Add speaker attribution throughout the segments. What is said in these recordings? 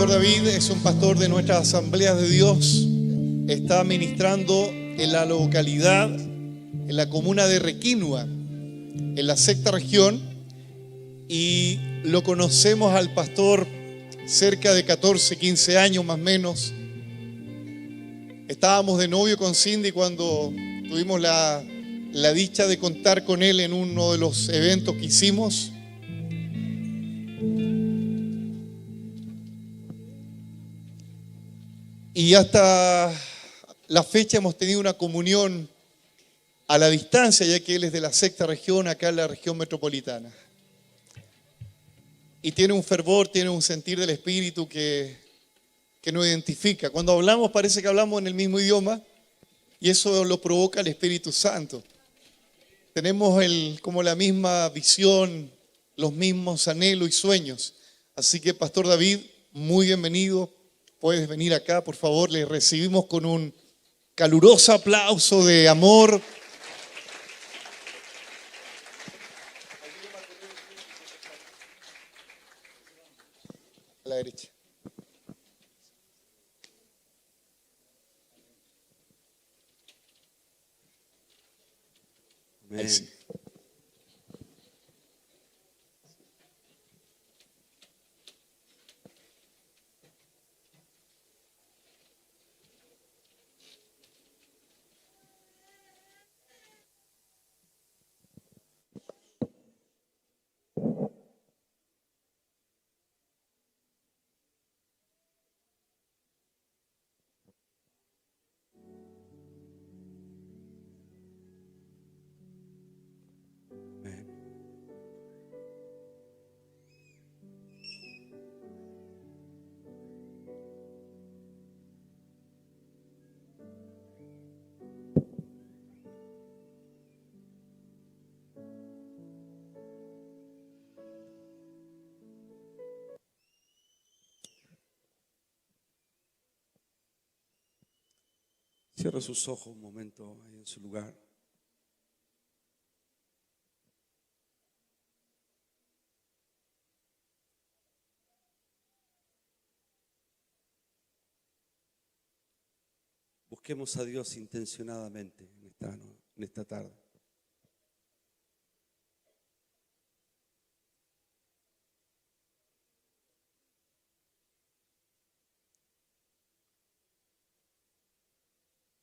Speaker 1: pastor David es un pastor de nuestras asambleas de Dios. Está ministrando en la localidad, en la comuna de Requinua, en la sexta región, y lo conocemos al pastor cerca de 14, 15 años más o menos. Estábamos de novio con Cindy cuando tuvimos la dicha de contar con él en uno de los eventos que hicimos. Y hasta la fecha hemos tenido una comunión a la distancia, ya que él es de la sexta región, acá en la región metropolitana. Y tiene un fervor, tiene un sentir del Espíritu que nos identifica. Cuando hablamos parece que hablamos en el mismo idioma y eso lo provoca el Espíritu Santo. Tenemos como la misma visión, los mismos anhelos y sueños. Así que, Pastor David, muy bienvenido. Puedes venir acá, por favor. Le recibimos con un caluroso aplauso de amor. A la derecha.
Speaker 2: Amén.
Speaker 1: Sí.
Speaker 2: Amén. Cierra sus ojos un momento ahí en su lugar. Busquemos a Dios intencionadamente en esta tarde.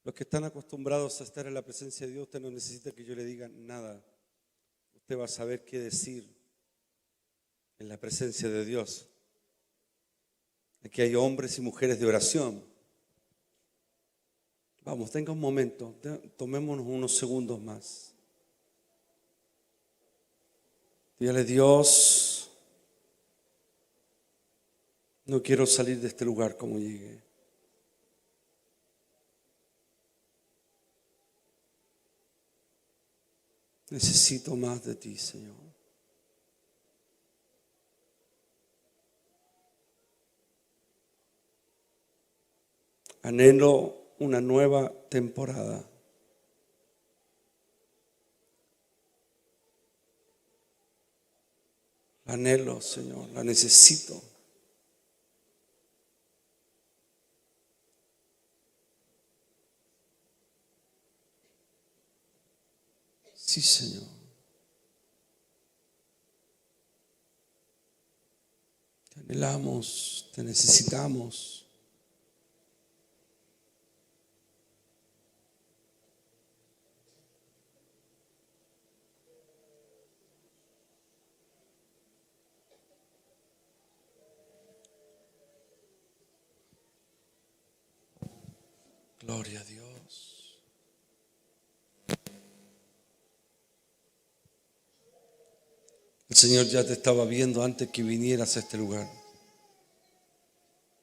Speaker 2: Los que están acostumbrados a estar en la presencia de Dios, usted no necesita que yo le diga nada. Usted va a saber qué decir en la presencia de Dios. Aquí hay hombres y mujeres de oración. Vamos, tenga un momento, tomémonos unos segundos más. Dígale, Dios, no quiero salir de este lugar como llegué. Necesito más de ti, Señor. Anhelo una nueva temporada. La anhelo, Señor, la necesito. Sí, Señor. Te anhelamos, te necesitamos. Gloria a Dios. El Señor ya te estaba viendo antes que vinieras a este lugar.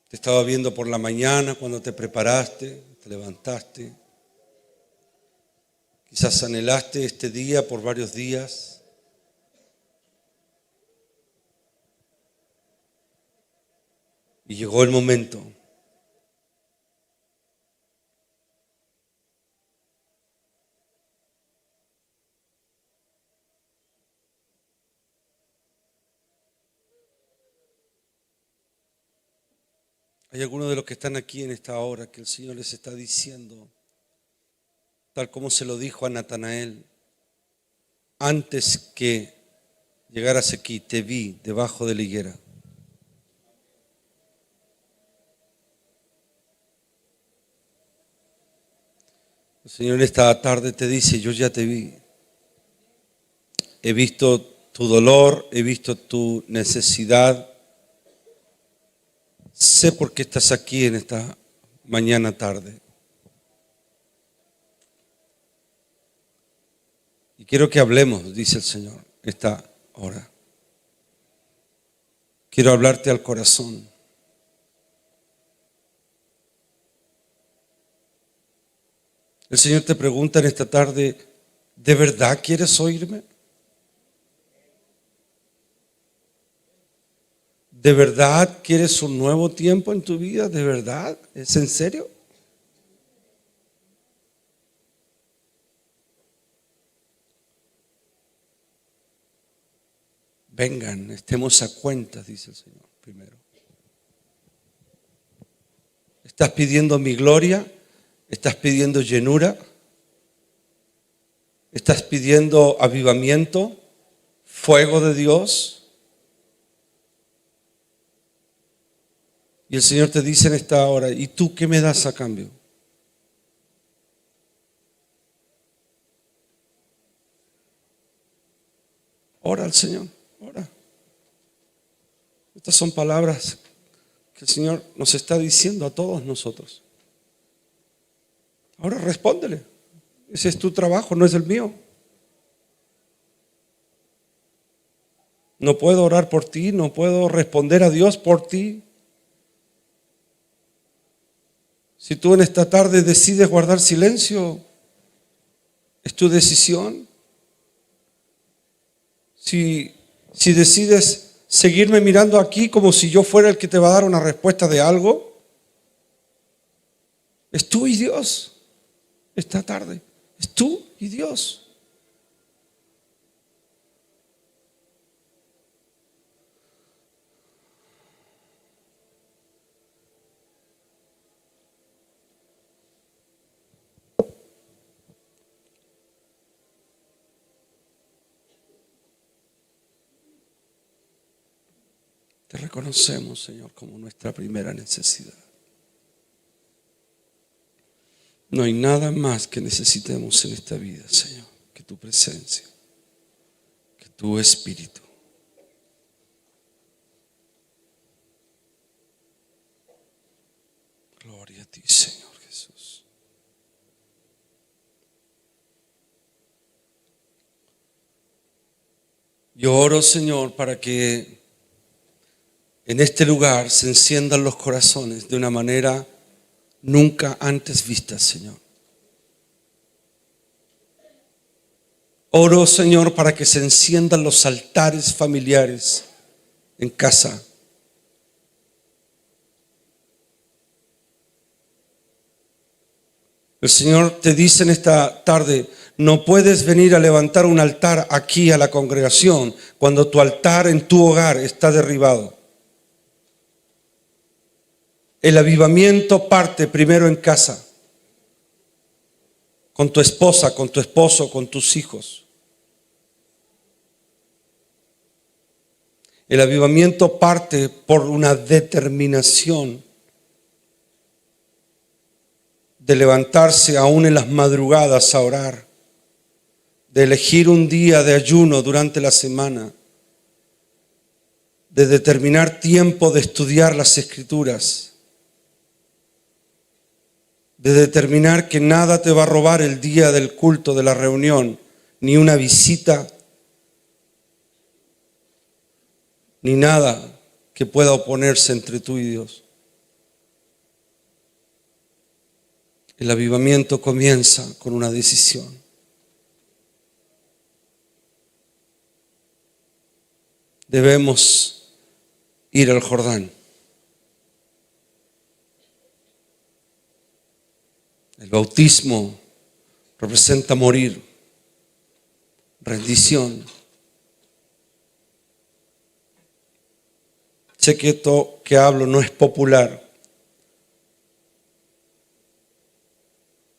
Speaker 2: Te estaba viendo por la mañana cuando te preparaste, te levantaste. Quizás anhelaste este día por varios días. Y llegó el momento. Hay algunos de los que están aquí en esta hora que el Señor les está diciendo, tal como se lo dijo a Natanael, antes que llegaras aquí, te vi debajo de la higuera. El Señor esta tarde te dice, yo ya te vi. He visto tu dolor, he visto tu necesidad. Sé por qué estás aquí en esta mañana tarde. Y quiero que hablemos, dice el Señor, esta hora. Quiero hablarte al corazón. El Señor te pregunta en esta tarde, ¿de verdad quieres oírme? ¿De verdad quieres un nuevo tiempo en tu vida? ¿De verdad? ¿Es en serio? Vengan, estemos a cuentas, dice el Señor primero. ¿Estás pidiendo mi gloria? ¿Estás pidiendo llenura? ¿Estás pidiendo avivamiento? ¿Fuego de Dios? Y el Señor te dice en esta hora, ¿y tú qué me das a cambio? Ora al Señor, ora. Estas son palabras que el Señor nos está diciendo a todos nosotros. Ahora respóndele. Ese es tu trabajo, no es el mío. No puedo orar por ti, no puedo responder a Dios por ti. Si tú en esta tarde decides guardar silencio, es tu decisión. Si decides seguirme mirando aquí como si yo fuera el que te va a dar una respuesta de algo, es tú y Dios esta tarde. Es tú y Dios. Te reconocemos, Señor, como nuestra primera necesidad. No hay nada más que necesitemos en esta vida, Señor, que tu presencia, que tu Espíritu. Gloria a ti, Señor Jesús. Yo oro, Señor, para que en este lugar se enciendan los corazones de una manera nunca antes vista, Señor. Oro, Señor, para que se enciendan los altares familiares en casa. El Señor te dice en esta tarde, no puedes venir a levantar un altar aquí a la congregación cuando tu altar en tu hogar está derribado. El avivamiento parte primero en casa, con tu esposa, con tu esposo, con tus hijos. El avivamiento parte por una determinación de levantarse aún en las madrugadas a orar, de elegir un día de ayuno durante la semana, de determinar tiempo de estudiar las Escrituras, de determinar que nada te va a robar el día del culto, de la reunión, ni una visita, ni nada que pueda oponerse entre tú y Dios. El avivamiento comienza con una decisión. Debemos ir al Jordán. El bautismo representa morir, rendición. Sé que esto que hablo no es popular,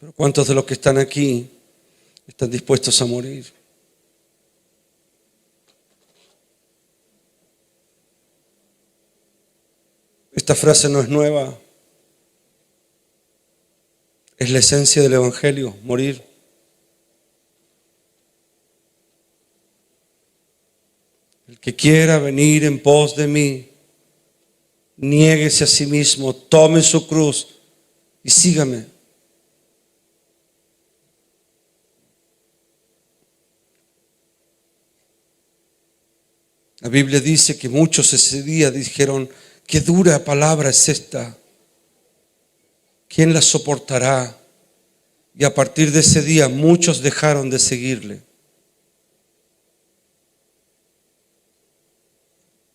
Speaker 2: Pero ¿cuántos de los que están aquí están dispuestos a morir? Esta frase no es nueva. Es la esencia del Evangelio, morir. El que quiera venir en pos de mí, niéguese a sí mismo, tome su cruz y sígame. La Biblia dice que muchos ese día dijeron: qué dura palabra es esta. ¿Quién la soportará? Y a partir de ese día muchos dejaron de seguirle.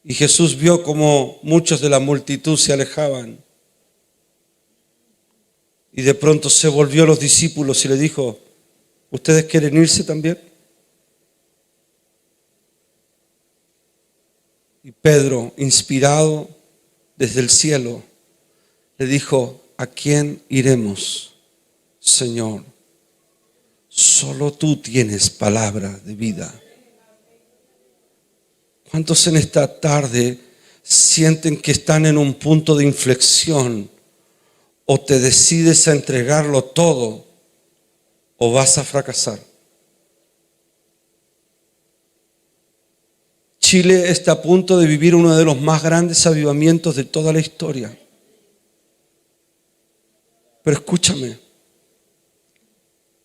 Speaker 2: Y Jesús vio como muchos de la multitud se alejaban. Y de pronto se volvió a los discípulos y le dijo: ¿ustedes quieren irse también? Y Pedro, inspirado desde el cielo, le dijo: ¿a quién iremos, Señor? Solo tú tienes palabra de vida. ¿Cuántos en esta tarde sienten que están en un punto de inflexión? O te decides a entregarlo todo o vas a fracasar. Chile está a punto de vivir uno de los más grandes avivamientos de toda la historia. Pero escúchame,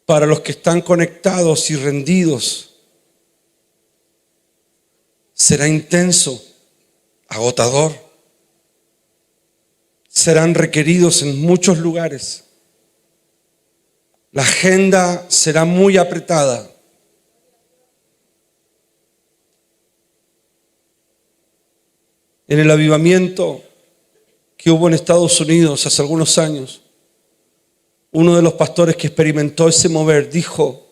Speaker 2: para los que están conectados y rendidos, será intenso, agotador. Serán requeridos en muchos lugares. La agenda será muy apretada. En el avivamiento que hubo en Estados Unidos hace algunos años, uno de los pastores que experimentó ese mover dijo: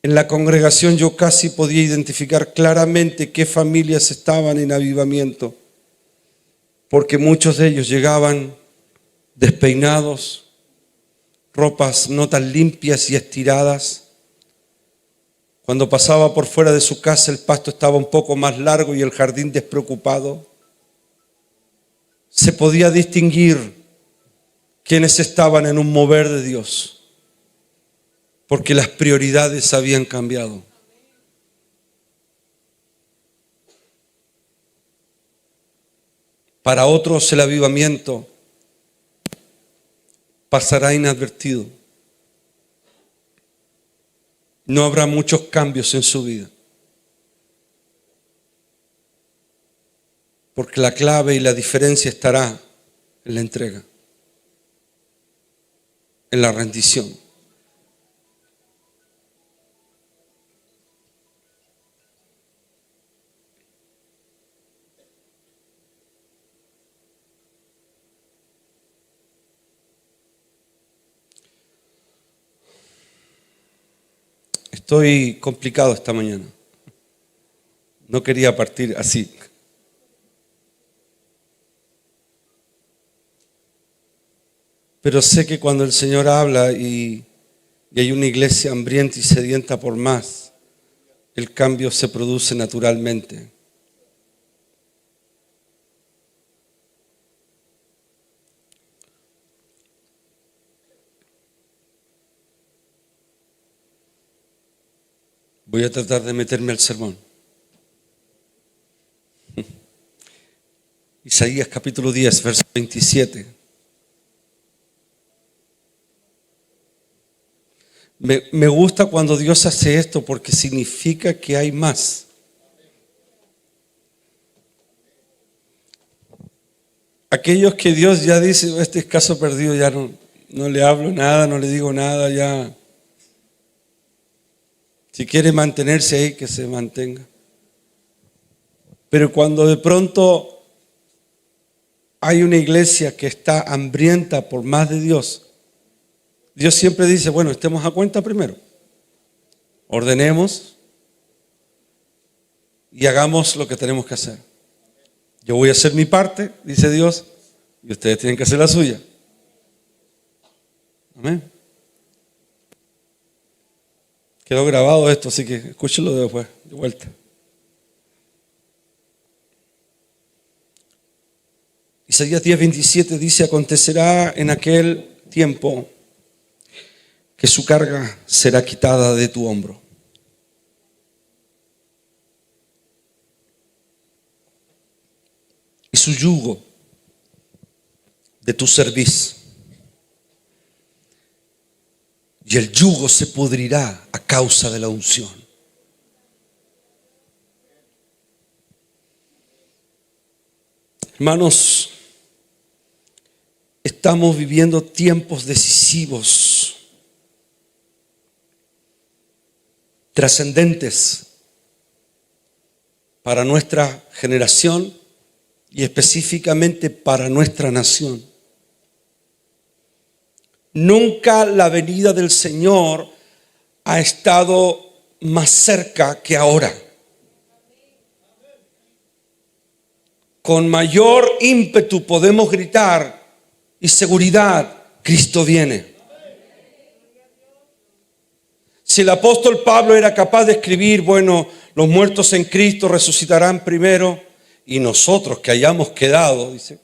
Speaker 2: en la congregación yo casi podía identificar claramente qué familias estaban en avivamiento, porque muchos de ellos llegaban despeinados, ropas no tan limpias y estiradas. Cuando pasaba por fuera de su casa, el pasto estaba un poco más largo y el jardín despreocupado. Se podía distinguir quienes estaban en un mover de Dios, porque las prioridades habían cambiado. Para otros el avivamiento pasará inadvertido. No habrá muchos cambios en su vida, porque la clave y la diferencia estará en la entrega, en la rendición. Estoy complicado esta mañana. No quería partir así. Pero sé que cuando el Señor habla y hay una iglesia hambrienta y sedienta por más, el cambio se produce naturalmente. Voy a tratar de meterme al sermón. Isaías capítulo 10, verso 27. Me gusta cuando Dios hace esto porque significa que hay más. Aquellos que Dios ya dice: este es caso perdido, ya no le hablo nada, no le digo nada, ya. Si quiere mantenerse ahí, que se mantenga. Pero cuando de pronto hay una iglesia que está hambrienta por más de Dios, Dios siempre dice: bueno, estemos a cuenta primero. Ordenemos y hagamos lo que tenemos que hacer. Yo voy a hacer mi parte, dice Dios, y ustedes tienen que hacer la suya. Amén. Quedó grabado esto, así que escúchenlo después, de vuelta. Isaías 10:27 dice: acontecerá en aquel tiempo que su carga será quitada de tu hombro. Y su yugo de tu cerviz. Y el yugo se pudrirá a causa de la unción. Hermanos, estamos viviendo tiempos decisivos, trascendentes para nuestra generación y específicamente para nuestra nación. Nunca la venida del Señor ha estado más cerca que ahora. Con mayor ímpetu podemos gritar y seguridad: Cristo viene. Si el apóstol Pablo era capaz de escribir, bueno, los muertos en Cristo resucitarán primero y nosotros que hayamos quedado, dice,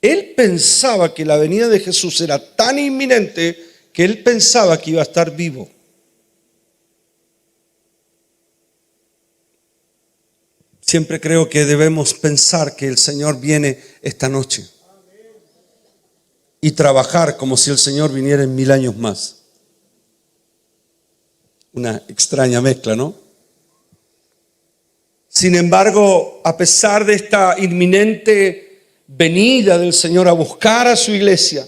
Speaker 2: él pensaba que la venida de Jesús era tan inminente que él pensaba que iba a estar vivo. Siempre creo que debemos pensar que el Señor viene esta noche y trabajar como si el Señor viniera en 1000 años más. Una extraña mezcla, ¿no? Sin embargo, a pesar de esta inminente venida del Señor a buscar a su iglesia,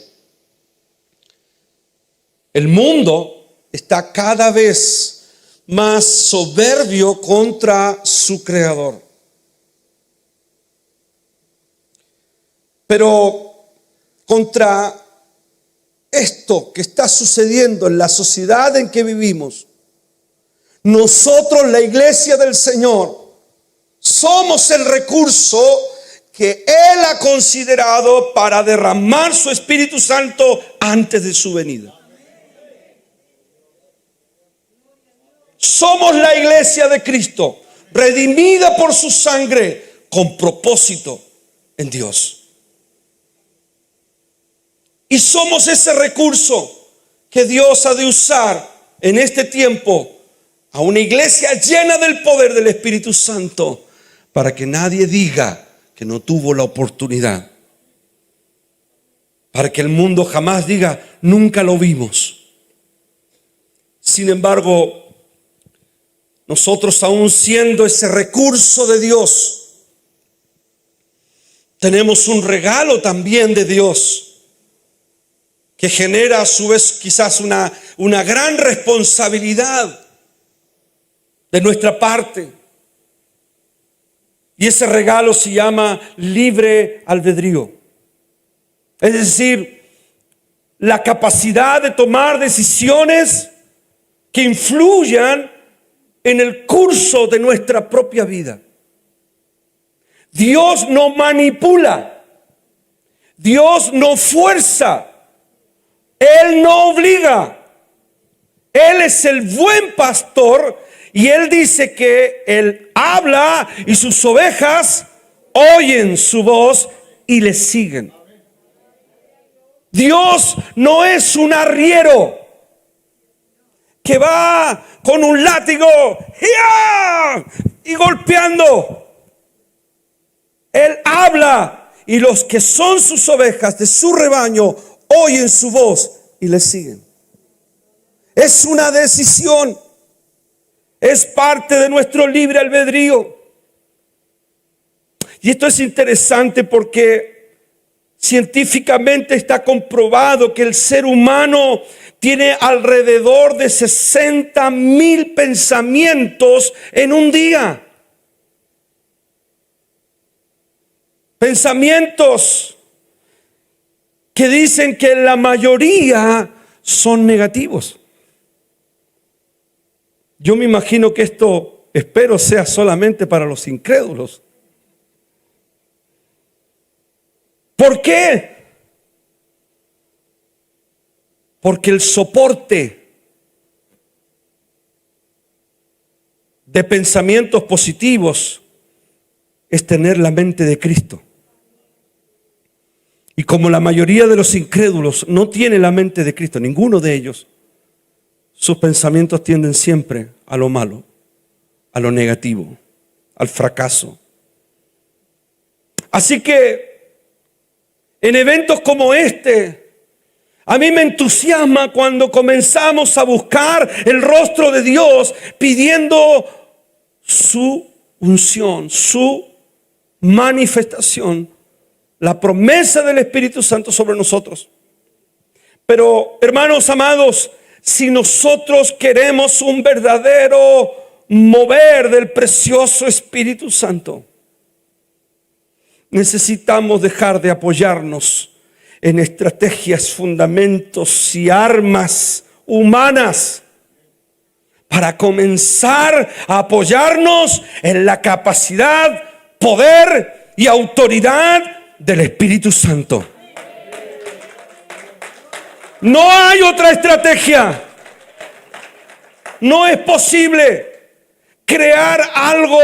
Speaker 2: el mundo está cada vez más soberbio contra su Creador. Pero contra esto que está sucediendo en la sociedad en que vivimos, nosotros, la iglesia del Señor, somos el recurso que Él ha considerado para derramar su Espíritu Santo antes de su venida. Somos la iglesia de Cristo, redimida por su sangre, con propósito en Dios. Y somos ese recurso que Dios ha de usar en este tiempo a una iglesia llena del poder del Espíritu Santo, para que nadie diga que no tuvo la oportunidad. Para que el mundo jamás diga, nunca lo vimos. Sin embargo, nosotros, aún siendo ese recurso de Dios, tenemos un regalo también de Dios, que genera a su vez quizás una gran responsabilidad de nuestra parte. Y ese regalo se llama libre albedrío. Es decir, la capacidad de tomar decisiones que influyan en el curso de nuestra propia vida. Dios no manipula, Dios no fuerza, Él no obliga. Él es el buen pastor y Él dice que Él habla y sus ovejas oyen su voz y le siguen. Dios no es un arriero que va con un látigo ¡ya! Y golpeando. Él habla y los que son sus ovejas de su rebaño oyen su voz y le siguen. Es una decisión. Es parte de nuestro libre albedrío. Y esto es interesante porque científicamente está comprobado que el ser humano tiene alrededor de 60,000 pensamientos en un día. Pensamientos que dicen que la mayoría son negativos. Yo me imagino que esto, espero, sea solamente para los incrédulos. ¿Por qué? Porque el soporte de pensamientos positivos es tener la mente de Cristo. Y como la mayoría de los incrédulos no tiene la mente de Cristo, ninguno de ellos, sus pensamientos tienden siempre a lo malo, a lo negativo, al fracaso. Así que en eventos como este, a mí me entusiasma cuando comenzamos a buscar el rostro de Dios pidiendo su unción, su manifestación, la promesa del Espíritu Santo sobre nosotros. Pero, hermanos amados, si nosotros queremos un verdadero mover del precioso Espíritu Santo, necesitamos dejar de apoyarnos en estrategias, fundamentos y armas humanas para comenzar a apoyarnos en la capacidad, poder y autoridad del Espíritu Santo. No hay otra estrategia. No es posible crear algo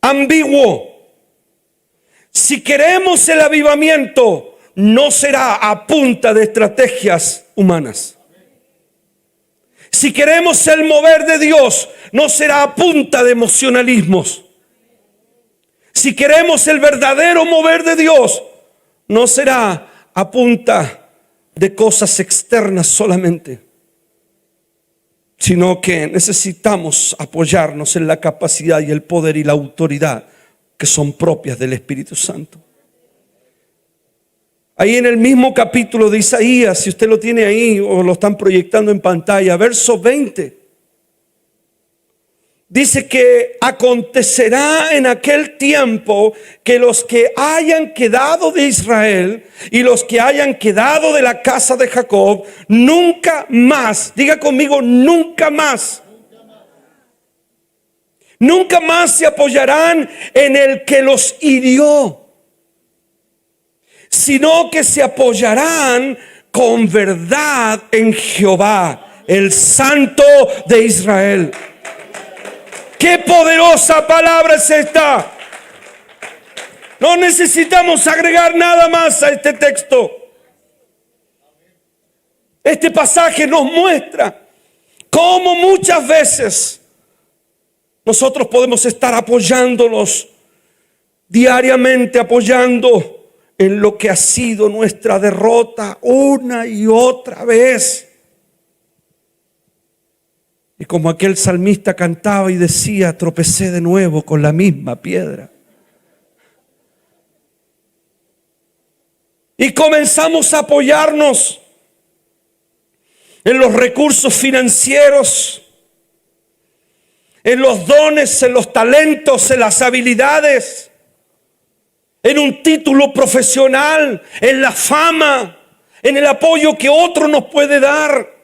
Speaker 2: ambiguo. Si queremos el avivamiento, no será a punta de estrategias humanas. Si queremos el mover de Dios, no será a punta de emocionalismos. Si queremos el verdadero mover de Dios, no será a punta de cosas externas solamente, sino que necesitamos apoyarnos en la capacidad y el poder y la autoridad que son propias del Espíritu Santo. Ahí en el mismo capítulo de Isaías, si usted lo tiene ahí o lo están proyectando en pantalla, verso 20, dice que acontecerá en aquel tiempo que los que hayan quedado de Israel y los que hayan quedado de la casa de Jacob, nunca más, diga conmigo, nunca más se apoyarán en el que los hirió, sino que se apoyarán con verdad en Jehová, el Santo de Israel. ¡Qué poderosa palabra es esta! No necesitamos agregar nada más a este texto. Este pasaje nos muestra cómo muchas veces nosotros podemos estar apoyándonos diariamente, apoyando en lo que ha sido nuestra derrota una y otra vez. Y como aquel salmista cantaba y decía, tropecé de nuevo con la misma piedra. Y comenzamos a apoyarnos en los recursos financieros, en los dones, en los talentos, en las habilidades, en un título profesional, en la fama, en el apoyo que otro nos puede dar,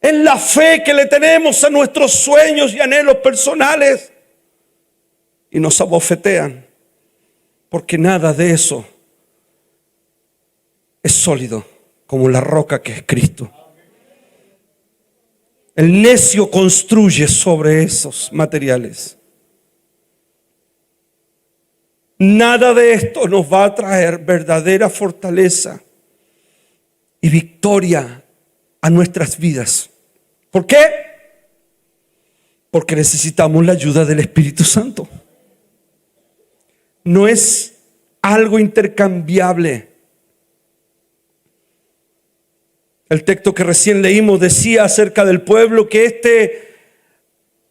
Speaker 2: en la fe que le tenemos a nuestros sueños y anhelos personales. Y nos abofetean, porque nada de eso es sólido como la roca que es Cristo. El necio construye sobre esos materiales. Nada de esto nos va a traer verdadera fortaleza y victoria a nuestras vidas. ¿Por qué? Porque necesitamos la ayuda del Espíritu Santo. No es algo intercambiable. El texto que recién leímos decía acerca del pueblo que éste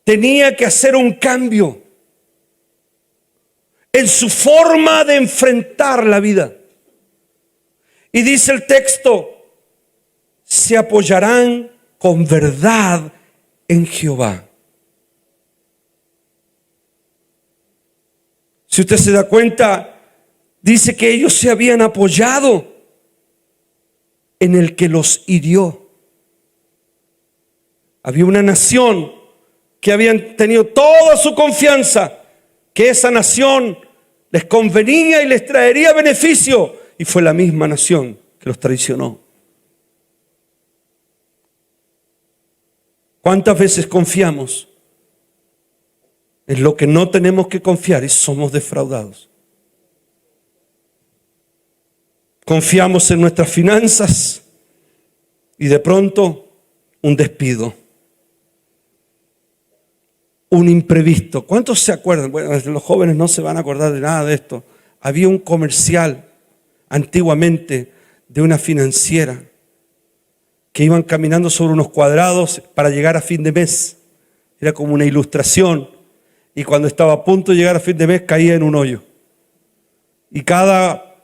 Speaker 2: tenía que hacer un cambio en su forma de enfrentar la vida. Y dice el texto, se apoyarán con verdad en Jehová. Si usted se da cuenta, dice que ellos se habían apoyado en el que los hirió. Había una nación que habían tenido toda su confianza, que esa nación les convenía y les traería beneficio, y fue la misma nación que los traicionó. ¿Cuántas veces confiamos en lo que no tenemos que confiar y somos defraudados? Confiamos en nuestras finanzas y de pronto un despido, un imprevisto. ¿Cuántos se acuerdan? Bueno, los jóvenes no se van a acordar de nada de esto. Había un comercial antiguamente de una financiera que iban caminando sobre unos cuadrados para llegar a fin de mes. Era como una ilustración. Y cuando estaba a punto de llegar a fin de mes caía en un hoyo. Y cada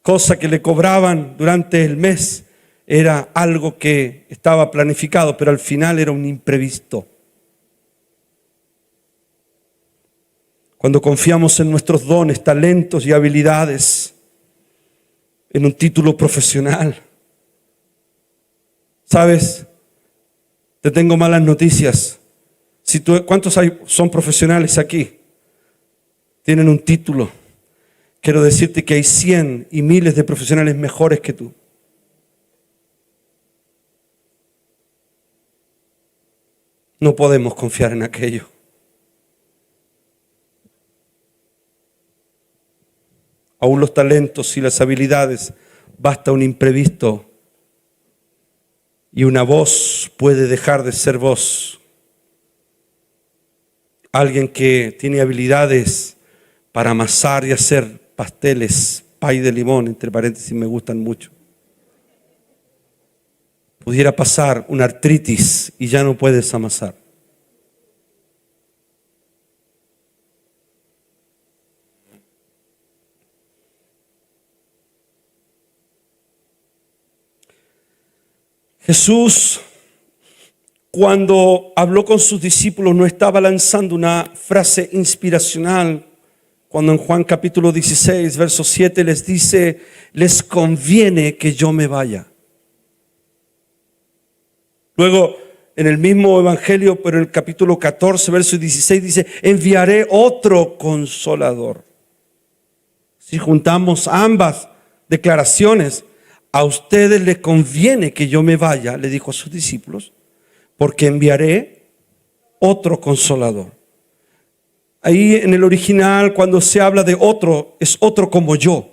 Speaker 2: cosa que le cobraban durante el mes era algo que estaba planificado, pero al final era un imprevisto. Cuando confiamos en nuestros dones, talentos y habilidades, en un título profesional, ¿sabes? Te tengo malas noticias. ¿Cuántos son profesionales aquí? Tienen un título. Quiero decirte que hay 100 y miles de profesionales mejores que tú. No podemos confiar en aquello. Aún los talentos y las habilidades, basta un imprevisto y una voz puede dejar de ser voz. Alguien que tiene habilidades para amasar y hacer pasteles, pay de limón, entre paréntesis, me gustan mucho. Pudiera pasar una artritis y ya no puedes amasar. Jesús, cuando habló con sus discípulos, no estaba lanzando una frase inspiracional. Cuando en Juan capítulo 16, verso 7 les dice, les conviene que yo me vaya. Luego, en el mismo evangelio, pero en el capítulo 14, verso 16 dice, enviaré otro consolador. Si juntamos ambas declaraciones, a ustedes les conviene que yo me vaya, le dijo a sus discípulos, porque enviaré otro consolador. Ahí en el original, cuando se habla de otro, es otro como yo,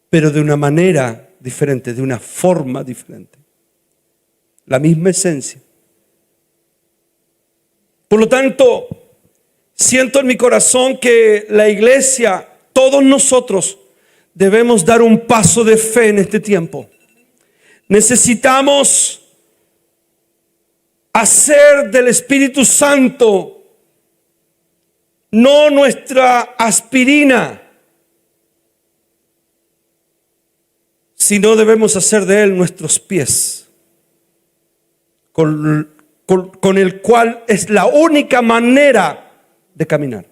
Speaker 2: pero de una manera diferente, de una forma diferente. La misma esencia. Por lo tanto, siento en mi corazón que la iglesia, todos nosotros, debemos dar un paso de fe en este tiempo. Necesitamos hacer del Espíritu Santo no nuestra aspirina, sino debemos hacer de Él nuestros pies, con el cual es la única manera de caminar,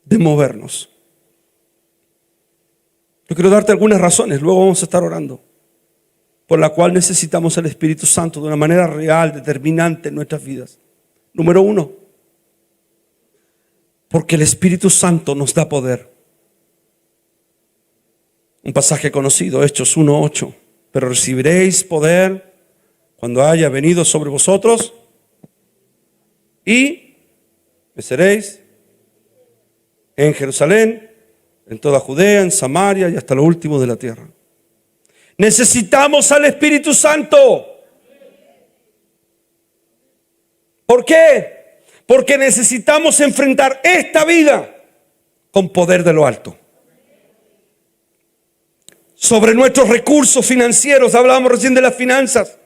Speaker 2: de movernos. Yo quiero darte algunas razones, luego vamos a estar orando, por la cual necesitamos el Espíritu Santo de una manera real, determinante en nuestras vidas. Número 1, porque el Espíritu Santo nos da poder. Un pasaje conocido, Hechos 1:8. Pero recibiréis poder cuando haya venido sobre vosotros y me seréis en Jerusalén, en toda Judea, en Samaria y hasta lo último de la tierra. Necesitamos al Espíritu Santo. ¿Por qué? Porque necesitamos enfrentar esta vida con poder de lo alto. Sobre nuestros recursos financieros, hablábamos recién de las finanzas.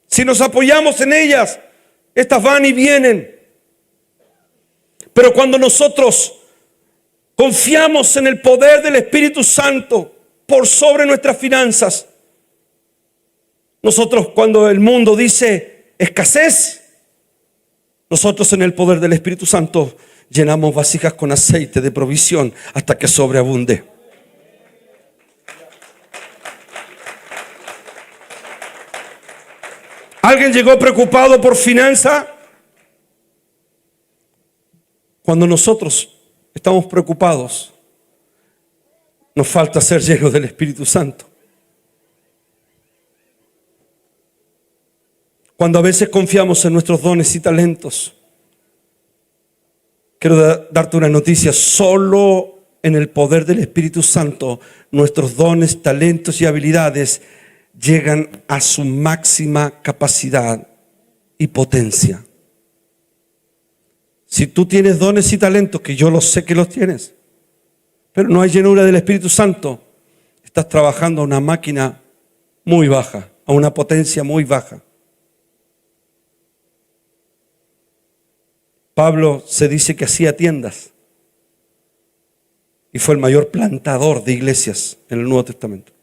Speaker 2: Si nos apoyamos en ellas, estas van y vienen. Pero cuando nosotros confiamos en el poder del Espíritu Santo por sobre nuestras finanzas, nosotros, cuando el mundo dice escasez, nosotros en el poder del Espíritu Santo llenamos vasijas con aceite de provisión hasta que sobreabunde. ¿Alguien llegó preocupado por finanza? Cuando nosotros estamos preocupados, nos falta ser llenos del Espíritu Santo. Cuando a veces confiamos en nuestros dones y talentos, quiero darte una noticia: solo en el poder del Espíritu Santo nuestros dones, talentos y habilidades llegan a su máxima capacidad y potencia. Si tú tienes dones y talentos, que yo lo sé que los tienes, pero no hay llenura del Espíritu Santo, estás trabajando a una máquina muy baja, a una potencia muy baja. Pablo se dice que hacía tiendas y fue el mayor plantador de iglesias en el Nuevo Testamento.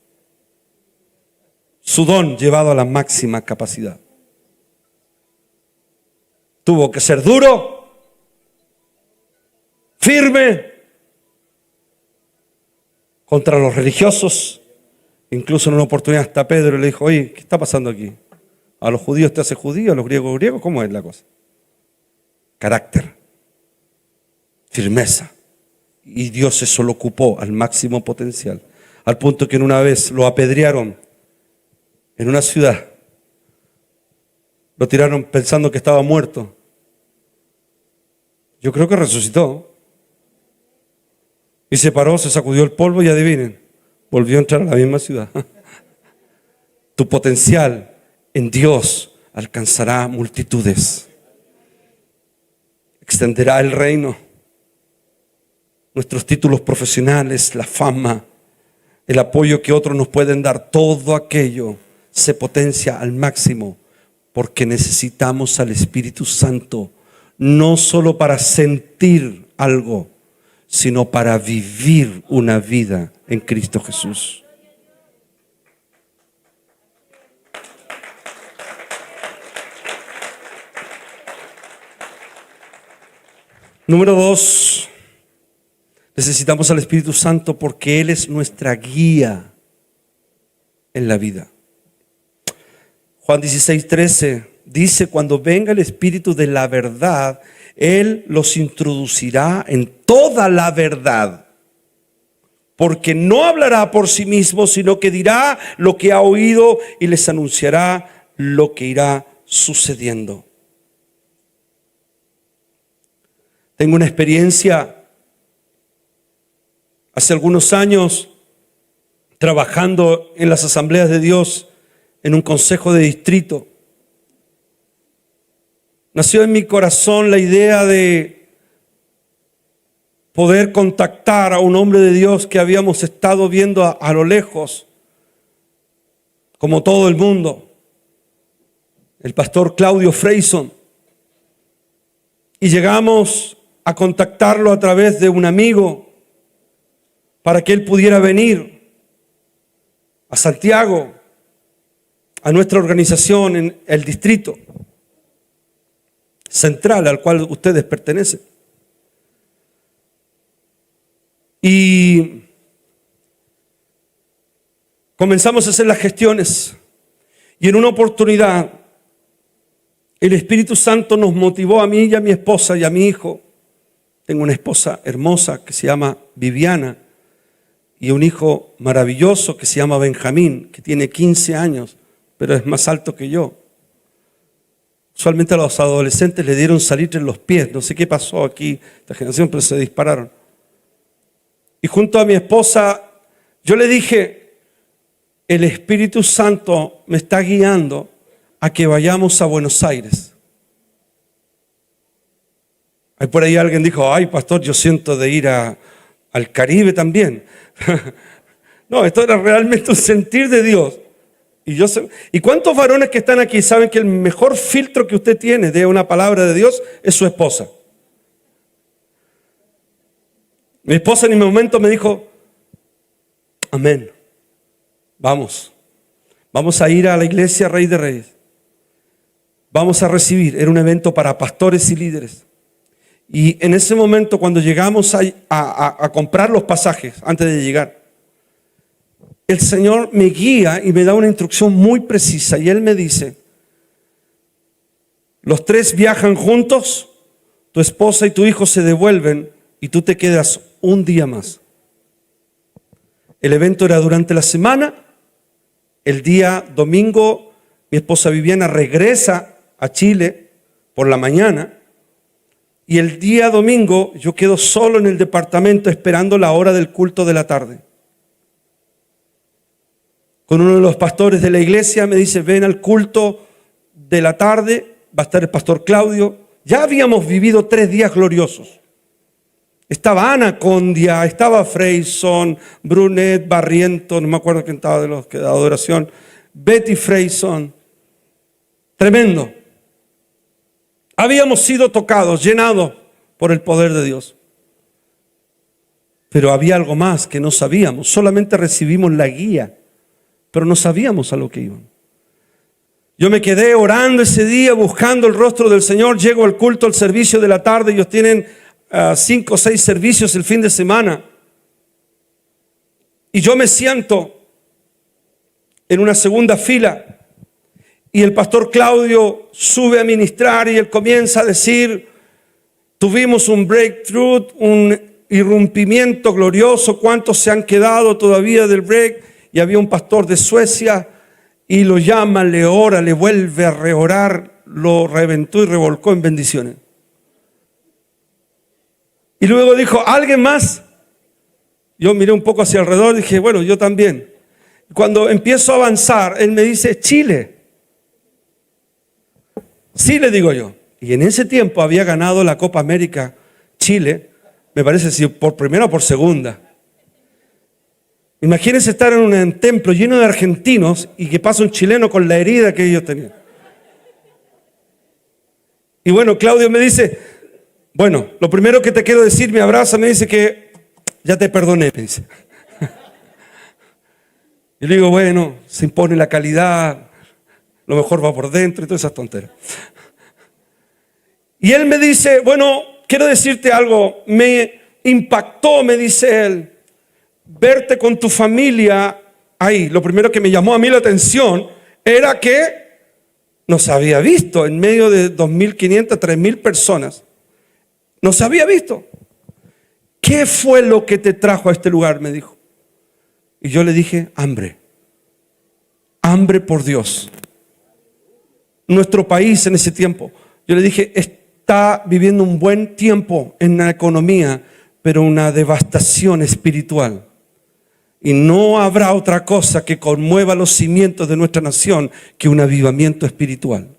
Speaker 2: Su don llevado a la máxima capacidad. Tuvo que ser duro, firme contra los religiosos. Incluso en una oportunidad hasta Pedro le dijo: oye, ¿qué está pasando aquí? ¿A los judíos te hace judío, a los griegos griegos? ¿Cómo es la cosa? Carácter, firmeza. Y Dios eso lo ocupó al máximo potencial, al punto que en una vez lo apedrearon en una ciudad, lo tiraron pensando que estaba muerto. Yo creo que resucitó y se paró, se sacudió el polvo y adivinen, volvió a entrar a la misma ciudad. Tu potencial en Dios alcanzará multitudes, extenderá el reino. Nuestros títulos profesionales, la fama, el apoyo que otros nos pueden dar, todo aquello se potencia al máximo porque necesitamos al Espíritu Santo, no solo para sentir algo, sino para vivir una vida en Cristo Jesús. Número 2. Necesitamos al Espíritu Santo porque Él es nuestra guía en la vida. Juan 16:13 dice: cuando venga el Espíritu de la verdad, Él los introducirá en toda la verdad. Porque no hablará por sí mismo, sino que dirá lo que ha oído y les anunciará lo que irá sucediendo. Tengo una experiencia hace algunos años trabajando en las asambleas de Dios en un consejo de distrito. Nació en mi corazón la idea de poder contactar a un hombre de Dios que habíamos estado viendo a lo lejos, como todo el mundo, el pastor Claudio Freyson. Y llegamos a contactarlo a través de un amigo para que él pudiera venir a Santiago, a nuestra organización en el distrito central al cual ustedes pertenecen. Y comenzamos a hacer las gestiones y en una oportunidad el Espíritu Santo nos motivó a mí y a mi esposa y a mi hijo. Tengo una esposa hermosa que se llama Viviana y un hijo maravilloso que se llama Benjamín, que tiene 15 años, pero es más alto que yo. Usualmente a los adolescentes le dieron salitre en los pies. No sé qué pasó aquí, esta generación, pero se dispararon. Y junto a mi esposa, yo le dije: el Espíritu Santo me está guiando a que vayamos a Buenos Aires. Ahí por ahí alguien dijo: ay, pastor, yo siento de ir al Caribe también. No, esto era realmente un sentir de Dios. ¿Y cuántos varones que están aquí saben que el mejor filtro que usted tiene de una palabra de Dios es su esposa? Mi esposa en un momento me dijo: amén, vamos a ir a la iglesia Rey de Reyes, vamos a recibir. Era un evento para pastores y líderes. Y en ese momento, cuando llegamos a comprar los pasajes, antes de llegar, el Señor me guía y me da una instrucción muy precisa. Y Él me dice: los tres viajan juntos, tu esposa y tu hijo se devuelven y tú te quedas un día más. El evento era durante la semana. El día domingo Mi esposa Viviana regresa a Chile por la mañana y el día domingo yo quedo solo en el departamento esperando la hora del culto de la tarde. Con uno de los pastores de la iglesia me dice, ven al culto de la tarde, va a estar el pastor Claudio. Ya habíamos vivido 3 días gloriosos. Estaba Ana Condia, estaba Freyson, Brunet, Barriento, no me acuerdo quién estaba de los que de adoración, Betty Freyson. Tremendo. Habíamos sido tocados, llenados por el poder de Dios. Pero había algo más que no sabíamos. Solamente recibimos la guía, pero no sabíamos a lo que iban. Yo me quedé orando ese día, buscando el rostro del Señor. Llego al culto, al servicio de la tarde. Ellos tienen 5 o 6 servicios el fin de semana. Y yo me siento en una segunda fila. Y el pastor Claudio sube a ministrar y él comienza a decir, tuvimos un breakthrough, un irrumpimiento glorioso. ¿Cuántos se han quedado todavía del break? Y había un pastor de Suecia y lo llama, le ora, le vuelve a reorar, lo reventó y revolcó en bendiciones. Y luego dijo, ¿alguien más? Yo miré un poco hacia alrededor y dije, bueno, yo también. Cuando empiezo a avanzar, él me dice, Chile. Sí, le digo yo. Y en ese tiempo había ganado la Copa América Chile, me parece si por primera o por segunda. Imagínense estar en un templo lleno de argentinos y que pasa un chileno con la herida que ellos tenían. Y bueno, Claudio me dice, bueno, lo primero que te quiero decir, me abraza, me dice que ya te perdoné, me dice. Yo le digo, bueno, se impone la calidad, lo mejor va por dentro y todas esas tonteras. Y él me dice, bueno, quiero decirte algo, me impactó, me dice él, verte con tu familia ahí. Lo primero que me llamó a mí la atención era que nos había visto en medio de 2.500, 3.000 personas. Nos había visto. ¿Qué fue lo que te trajo a este lugar? Me dijo. Y yo le dije, hambre. Hambre por Dios. Nuestro país en ese tiempo, yo le dije, está viviendo un buen tiempo en la economía, pero una devastación espiritual. Y no habrá otra cosa que conmueva los cimientos de nuestra nación que un avivamiento espiritual.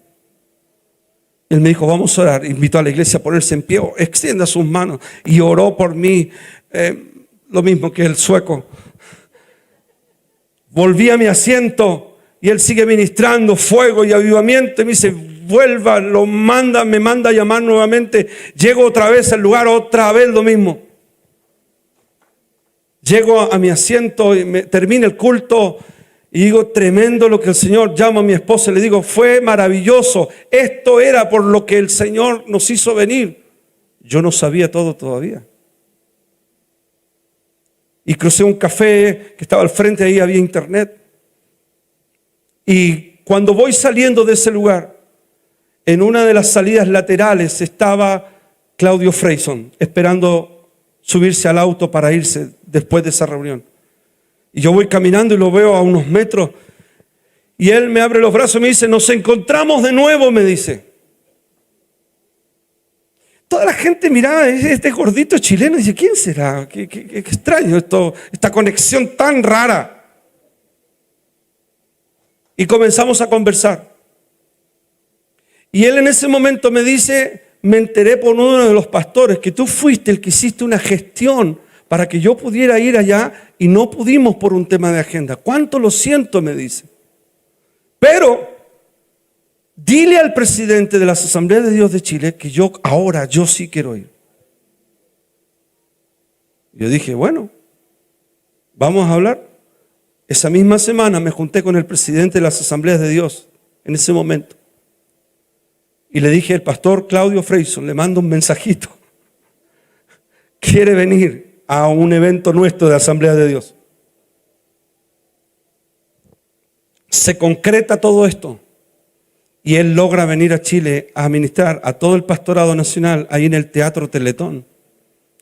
Speaker 2: Él me dijo, vamos a orar. Invitó a la iglesia a ponerse en pie, extienda sus manos. Y oró por mí, lo mismo que el sueco. Volví a mi asiento y él sigue ministrando fuego y avivamiento. Y me dice, vuelva, me manda a llamar nuevamente. Llego otra vez al lugar, otra vez lo mismo. Llego a mi asiento y termina el culto y digo, tremendo lo que el Señor. Llamo a mi esposa y le digo, fue maravilloso. Esto era por lo que el Señor nos hizo venir. Yo no sabía todo todavía. Y crucé un café que estaba al frente, ahí había internet. Y cuando voy saliendo de ese lugar, en una de las salidas laterales estaba Claudio Freyson esperando subirse al auto para irse después de esa reunión. Y yo voy caminando y lo veo a unos metros y él me abre los brazos y me dice, nos encontramos de nuevo, me dice. Toda la gente miraba, este gordito chileno, y dice, ¿quién será? Qué extraño esta conexión tan rara. Y comenzamos a conversar. Y él en ese momento me dice, me enteré por uno de los pastores que tú fuiste el que hiciste una gestión para que yo pudiera ir allá y no pudimos por un tema de agenda. ¿Cuánto lo siento? Me dice. Pero dile al presidente de las Asambleas de Dios de Chile que yo sí quiero ir. Yo dije, bueno, vamos a hablar. Esa misma semana me junté con el presidente de las Asambleas de Dios en ese momento. Y le dije, el pastor Claudio Freyson, le mando un mensajito. Quiere venir a un evento nuestro de Asamblea de Dios. Se concreta todo esto. Y él logra venir a Chile a ministrar a todo el pastorado nacional ahí en el Teatro Teletón,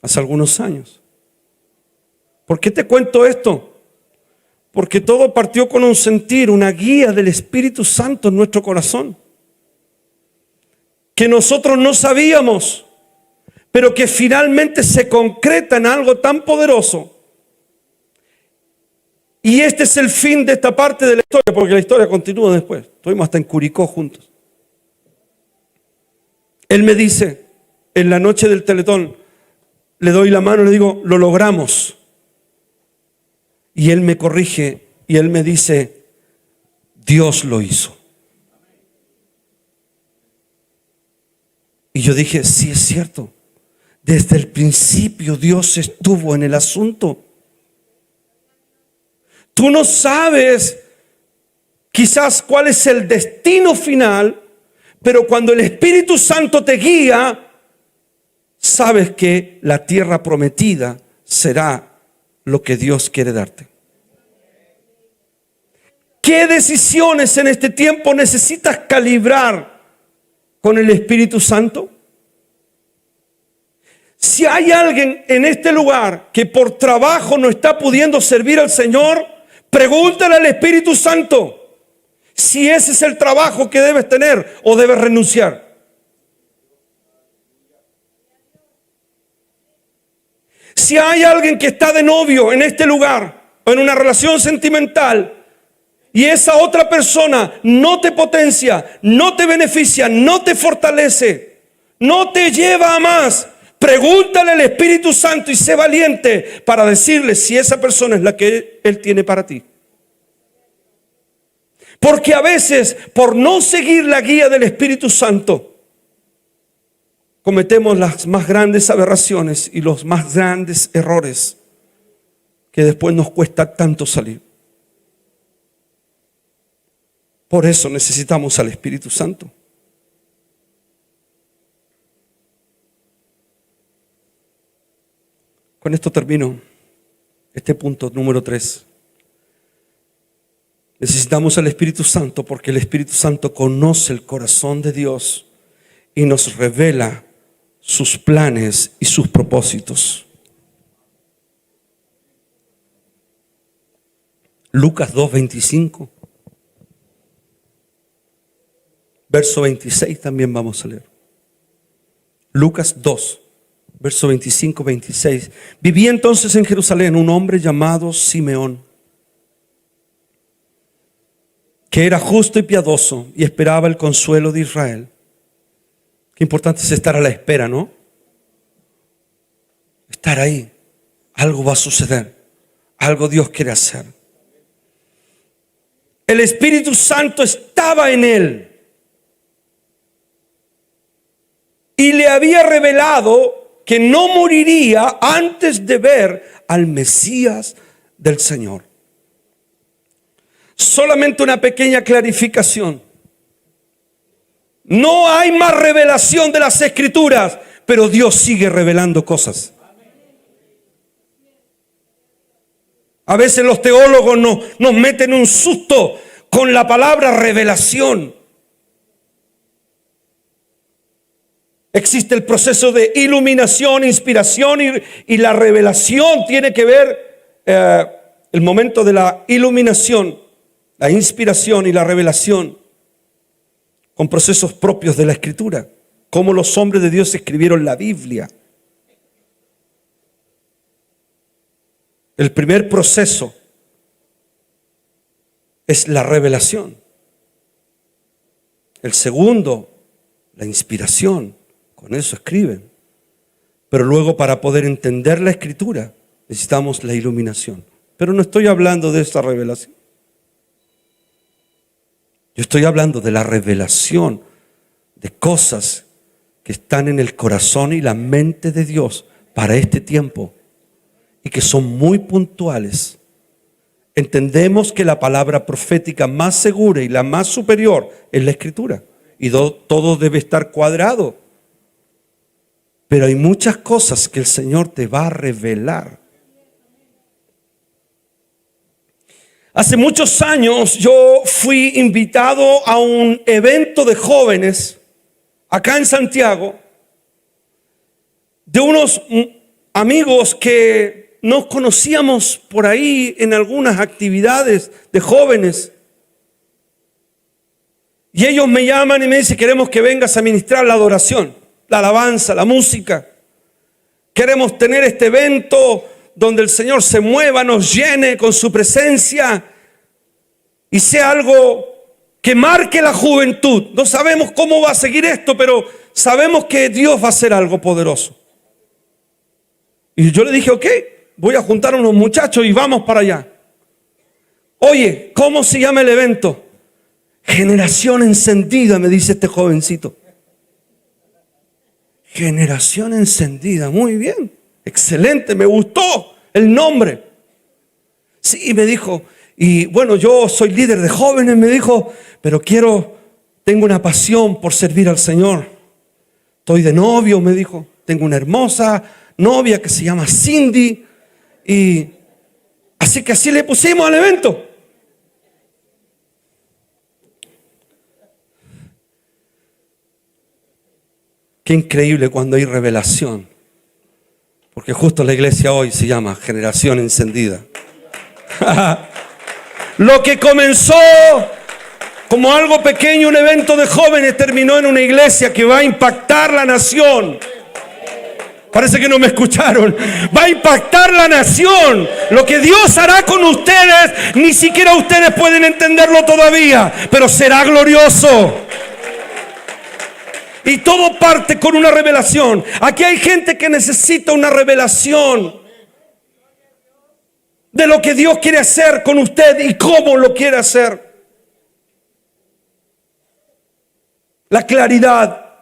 Speaker 2: hace algunos años. ¿Por qué te cuento esto? Porque todo partió con un sentir, una guía del Espíritu Santo en nuestro corazón, que nosotros no sabíamos, pero que finalmente se concreta en algo tan poderoso. Y este es el fin de esta parte de la historia, porque la historia continúa después. Estuvimos hasta en Curicó juntos. Él me dice, en la noche del Teletón, le doy la mano y le digo, lo logramos. Y él me corrige y él me dice, Dios lo hizo. Y yo dije, sí es cierto. Desde el principio Dios estuvo en el asunto. Tú no sabes quizás cuál es el destino final, pero cuando el Espíritu Santo te guía, sabes que la tierra prometida será lo que Dios quiere darte. ¿Qué decisiones en este tiempo necesitas calibrar con el Espíritu Santo? Si hay alguien en este lugar que por trabajo no está pudiendo servir al Señor, pregúntale al Espíritu Santo si ese es el trabajo que debes tener o debes renunciar. Si hay alguien que está de novio en este lugar o en una relación sentimental y esa otra persona no te potencia, no te beneficia, no te fortalece, no te lleva a más, pregúntale al Espíritu Santo y sé valiente para decirle si esa persona es la que Él tiene para ti. Porque a veces, por no seguir la guía del Espíritu Santo, cometemos las más grandes aberraciones y los más grandes errores que después nos cuesta tanto salir. Por eso necesitamos al Espíritu Santo. Con esto termino este punto número 3. Necesitamos al Espíritu Santo porque el Espíritu Santo conoce el corazón de Dios y nos revela sus planes y sus propósitos. Lucas 2:25, verso 26 también vamos a leer. Lucas 2, verso 25-26. Vivía entonces en Jerusalén un hombre llamado Simeón, que era justo y piadoso y esperaba el consuelo de Israel. Qué importante es estar a la espera, ¿no? Estar ahí. Algo va a suceder. Algo Dios quiere hacer. El Espíritu Santo estaba en él y le había revelado que no moriría antes de ver al Mesías del Señor. Solamente una pequeña clarificación. No hay más revelación de las Escrituras, pero Dios sigue revelando cosas. A veces los teólogos nos meten un susto con la palabra revelación. Existe el proceso de iluminación, inspiración y la revelación tiene que ver el momento de la iluminación, la inspiración y la revelación con procesos propios de la Escritura, como los hombres de Dios escribieron la Biblia. El primer proceso es la revelación. El segundo, la inspiración. Con eso escriben. Pero luego, para poder entender la Escritura, necesitamos la iluminación. Pero no estoy hablando de esta revelación. Yo estoy hablando de la revelación de cosas que están en el corazón y la mente de Dios para este tiempo y que son muy puntuales. Entendemos que la palabra profética más segura y la más superior es la Escritura y todo debe estar cuadrado. Pero hay muchas cosas que el Señor te va a revelar. Hace muchos años yo fui invitado a un evento de jóvenes acá en Santiago de unos amigos que nos conocíamos por ahí en algunas actividades de jóvenes. Y ellos me llaman y me dicen, queremos que vengas a ministrar la adoración, la alabanza, la música. Queremos tener este evento donde el Señor se mueva, nos llene con su presencia y sea algo que marque la juventud. No sabemos cómo va a seguir esto, pero sabemos que Dios va a hacer algo poderoso. Y yo le dije, ok, voy a juntar a unos muchachos y vamos para allá. Oye, ¿cómo se llama el evento? Generación Encendida, me dice este jovencito. Generación Encendida, muy bien, excelente, me gustó el nombre. Sí, me dijo, y bueno, yo soy líder de jóvenes, me dijo, pero tengo una pasión por servir al Señor. Estoy de novio, me dijo, tengo una hermosa novia que se llama Cindy, y así que así le pusimos al evento. Qué increíble cuando hay revelación, porque justo la iglesia hoy se llama Generación Encendida. Lo que comenzó como algo pequeño, un evento de jóvenes, terminó en una iglesia que va a impactar la nación. Parece que no me escucharon. Va a impactar la nación. Lo que Dios hará con ustedes, ni siquiera ustedes pueden entenderlo todavía, pero será glorioso. Y todo parte con una revelación. Aquí hay gente que necesita una revelación de lo que Dios quiere hacer con usted y cómo lo quiere hacer. La claridad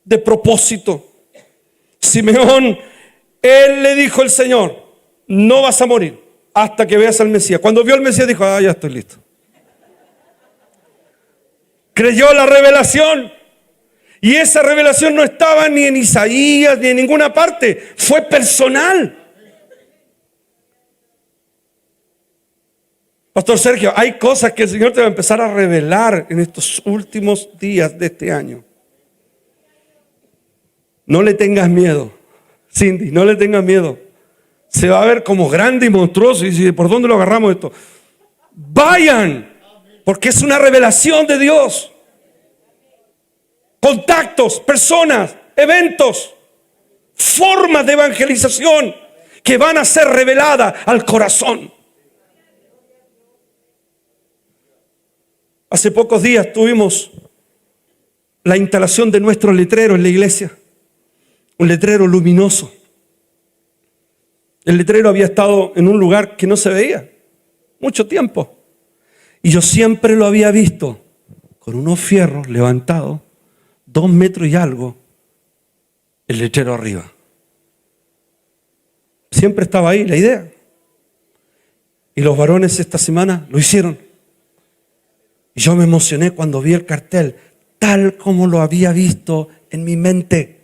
Speaker 2: de propósito. Simeón, él le dijo al Señor, no vas a morir hasta que veas al Mesías. Cuando vio al Mesías dijo, ya estoy listo. Creyó la revelación. Y esa revelación no estaba ni en Isaías ni en ninguna parte. Fue personal. Pastor Sergio, hay cosas que el Señor te va a empezar a revelar en estos últimos días de este año. No le tengas miedo, Cindy, no le tengas miedo. Se va a ver como grande y monstruoso. Y dice, ¿por dónde lo agarramos esto? Vayan, porque es una revelación de Dios. Contactos, personas, eventos, formas de evangelización que van a ser reveladas al corazón. Hace pocos días tuvimos la instalación de nuestro letrero en la iglesia. Un letrero luminoso. El letrero había estado en un lugar que no se veía mucho tiempo. Y yo siempre lo había visto con unos fierros levantados, 2 metros y algo, el letrero arriba. Siempre estaba ahí la idea. Y los varones esta semana lo hicieron. Y yo me emocioné cuando vi el cartel, tal como lo había visto en mi mente.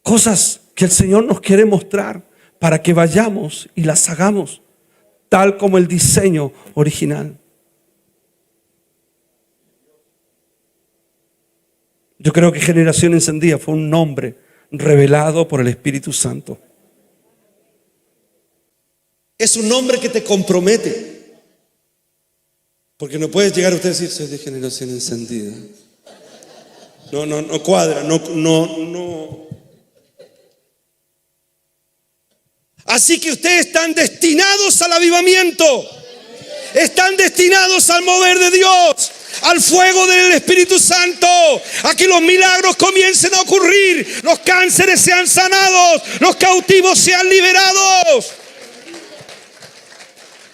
Speaker 2: Cosas que el Señor nos quiere mostrar para que vayamos y las hagamos tal como el diseño original. Yo creo que Generación Encendida fue un nombre revelado por el Espíritu Santo. Es un nombre que te compromete. Porque no puedes llegar a usted y decir, soy de Generación Encendida. No cuadra, no. Así que ustedes están destinados al avivamiento. Están destinados al mover de Dios, al fuego del Espíritu Santo, a que los milagros comiencen a ocurrir, los cánceres sean sanados, los cautivos sean liberados.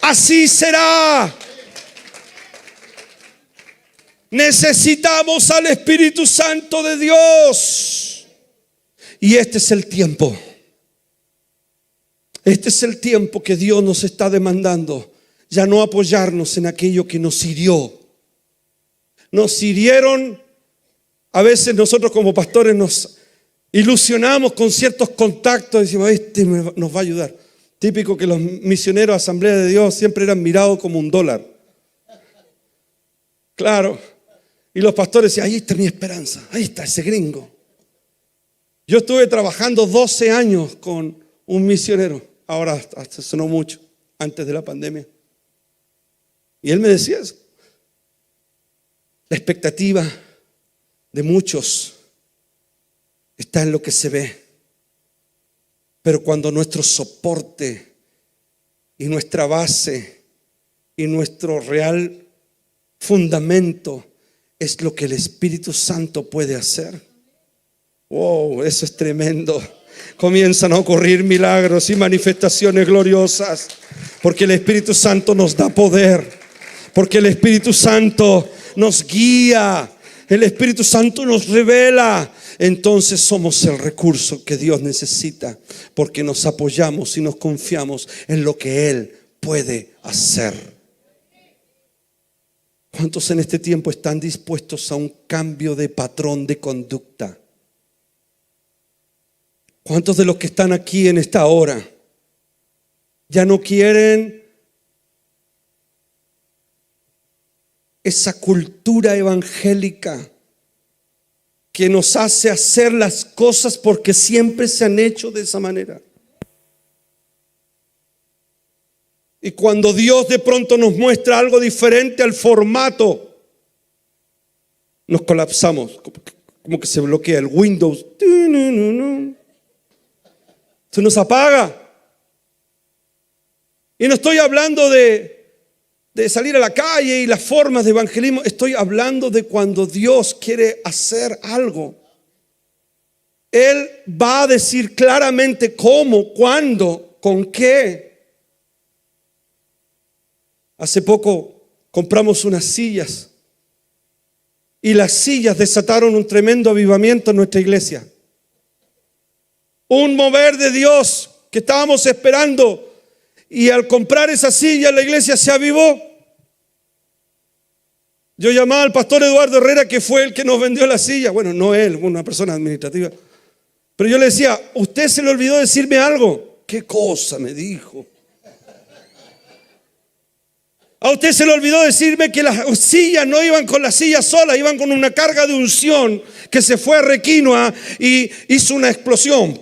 Speaker 2: Así será. Necesitamos al Espíritu Santo de Dios. Y este es el tiempo. Este es el tiempo que Dios nos está demandando. Ya no apoyarnos en aquello que nos hirió. Nos hirieron. A veces nosotros como pastores nos ilusionamos con ciertos contactos. Decimos, nos va a ayudar. Típico que los misioneros de Asamblea de Dios siempre eran mirados como un dólar. Claro. Y los pastores decían, ahí está mi esperanza. Ahí está ese gringo. Yo estuve trabajando 12 años con un misionero. Ahora hasta sonó mucho, antes de la pandemia. Y él me decía eso. La expectativa de muchos está en lo que se ve. Pero cuando nuestro soporte y nuestra base y nuestro real fundamento es lo que el Espíritu Santo puede hacer. Wow, eso es tremendo. Comienzan a ocurrir milagros y manifestaciones gloriosas, porque el Espíritu Santo nos da poder, porque el Espíritu Santo nos guía, el Espíritu Santo nos revela. Entonces somos el recurso que Dios necesita, porque nos apoyamos y nos confiamos en lo que Él puede hacer. ¿Cuántos en este tiempo están dispuestos a un cambio de patrón de conducta? ¿Cuántos de los que están aquí en esta hora ya no quieren esa cultura evangélica que nos hace hacer las cosas porque siempre se han hecho de esa manera? Y cuando Dios de pronto nos muestra algo diferente al formato, nos colapsamos, como que se bloquea el Windows. Se nos apaga. Y no estoy hablando de salir a la calle y las formas de evangelismo. Estoy hablando de cuando Dios quiere hacer algo. Él va a decir claramente cómo, cuándo, con qué. Hace poco compramos unas sillas y las sillas desataron un tremendo avivamiento en nuestra iglesia. Un mover de Dios que estábamos esperando, y al comprar esa silla la iglesia se avivó. Yo llamaba al pastor Eduardo Herrera, que fue el que nos vendió la silla. Bueno, no él, una persona administrativa. Pero yo le decía, usted se le olvidó decirme algo. ¿Qué cosa me dijo? A usted se le olvidó decirme que las sillas no iban con las sillas solas, iban con una carga de unción que se fue a Requinoa y hizo una explosión.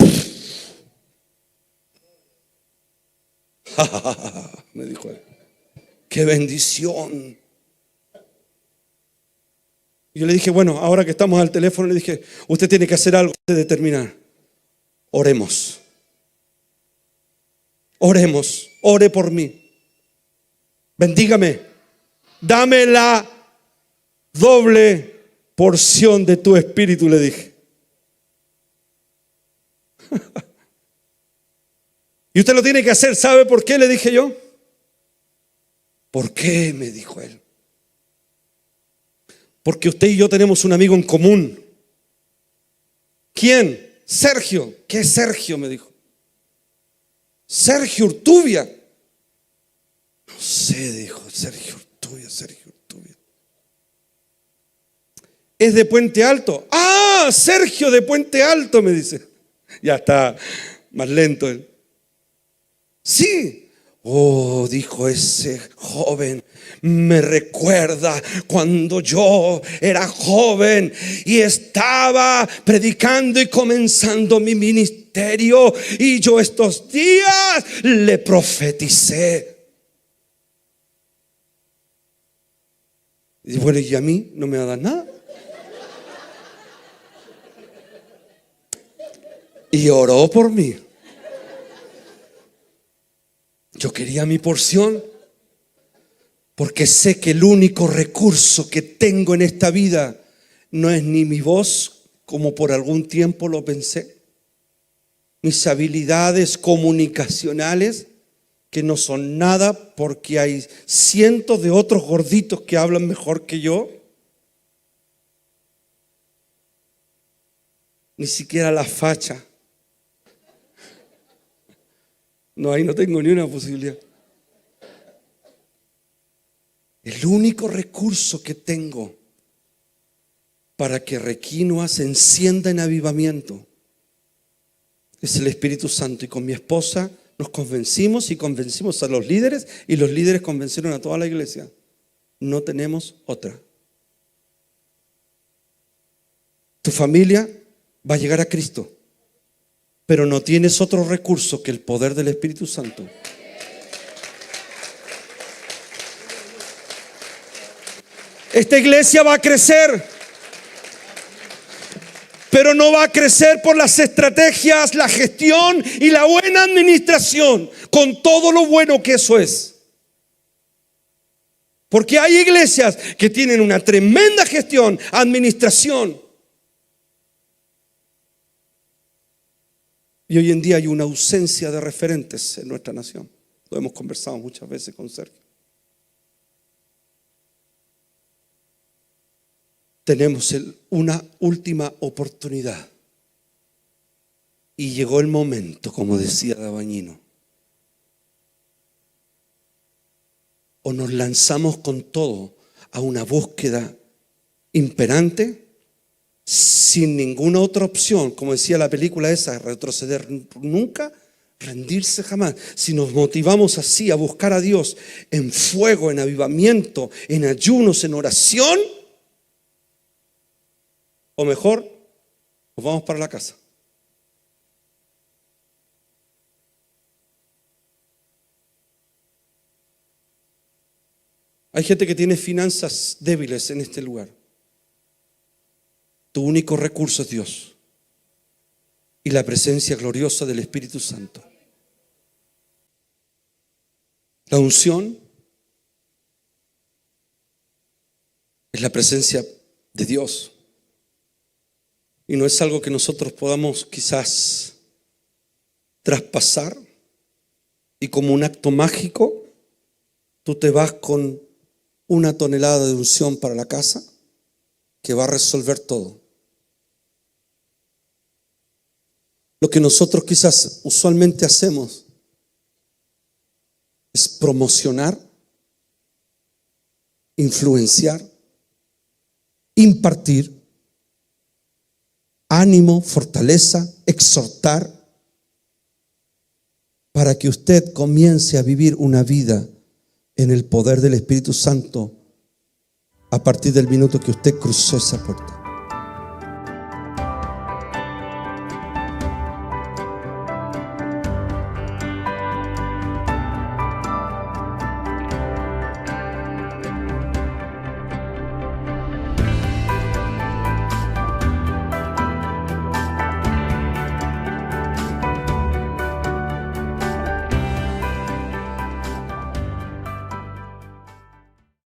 Speaker 2: Me dijo él. ¡Qué bendición! Y yo le dije, bueno, ahora que estamos al teléfono, le dije, usted tiene que hacer algo antes de terminar. Oremos. Oremos. Ore por mí. Bendígame, dame la doble porción de tu espíritu, le dije. Y usted lo tiene que hacer, ¿sabe por qué? Le dije yo. ¿Por qué? Me dijo él. Porque usted y yo tenemos un amigo en común. ¿Quién? Sergio. ¿Qué es Sergio? Me dijo. Sergio Urtubia. No sé, dijo Sergio Urtubia, Sergio Urtubia. Es de Puente Alto. Ah, Sergio de Puente Alto, me dice. Ya está más lento él. Sí. Oh, dijo ese joven, me recuerda cuando yo era joven y estaba predicando y comenzando mi ministerio, y yo estos días le profeticé. Y bueno, ¿y a mí no me va a dar nada? Y oró por mí. Yo quería mi porción, porque sé que el único recurso que tengo en esta vida no es ni mi voz, como por algún tiempo lo pensé, mis habilidades comunicacionales, que no son nada, porque hay cientos de otros gorditos que hablan mejor que yo. Ni siquiera la facha. No, ahí no tengo ni una posibilidad. El único recurso que tengo para que Requinoa se encienda en avivamiento es el Espíritu Santo. Y con mi esposa nos convencimos y convencimos a los líderes, y los líderes convencieron a toda la iglesia. No tenemos otra. Tu familia va a llegar a Cristo pero no tienes otro recurso que el poder del Espíritu Santo. Esta iglesia va a crecer, pero no va a crecer por las estrategias, la gestión y la buena administración, con todo lo bueno que eso es. Porque hay iglesias que tienen una tremenda gestión, administración. Y hoy en día hay una ausencia de referentes en nuestra nación. Lo hemos conversado muchas veces con Sergio. Tenemos una última oportunidad. Y llegó el momento, como decía Dabañino. O nos lanzamos con todo a una búsqueda imperante, sin ninguna otra opción, como decía la película esa, retroceder nunca, rendirse jamás. Si nos motivamos así a buscar a Dios en fuego, en avivamiento, en ayunos, en oración, o mejor, nos vamos para la casa. Hay gente que tiene finanzas débiles en este lugar. Tu único recurso es Dios y la presencia gloriosa del Espíritu Santo. La unción es la presencia de Dios. Y no es algo que nosotros podamos quizás traspasar y como un acto mágico tú te vas con 1 tonelada de unción para la casa que va a resolver todo. Lo que nosotros quizás usualmente hacemos es promocionar, influenciar, impartir ánimo, fortaleza, exhortar, para que usted comience a vivir una vida en el poder del Espíritu Santo a partir del minuto que usted cruzó esa puerta.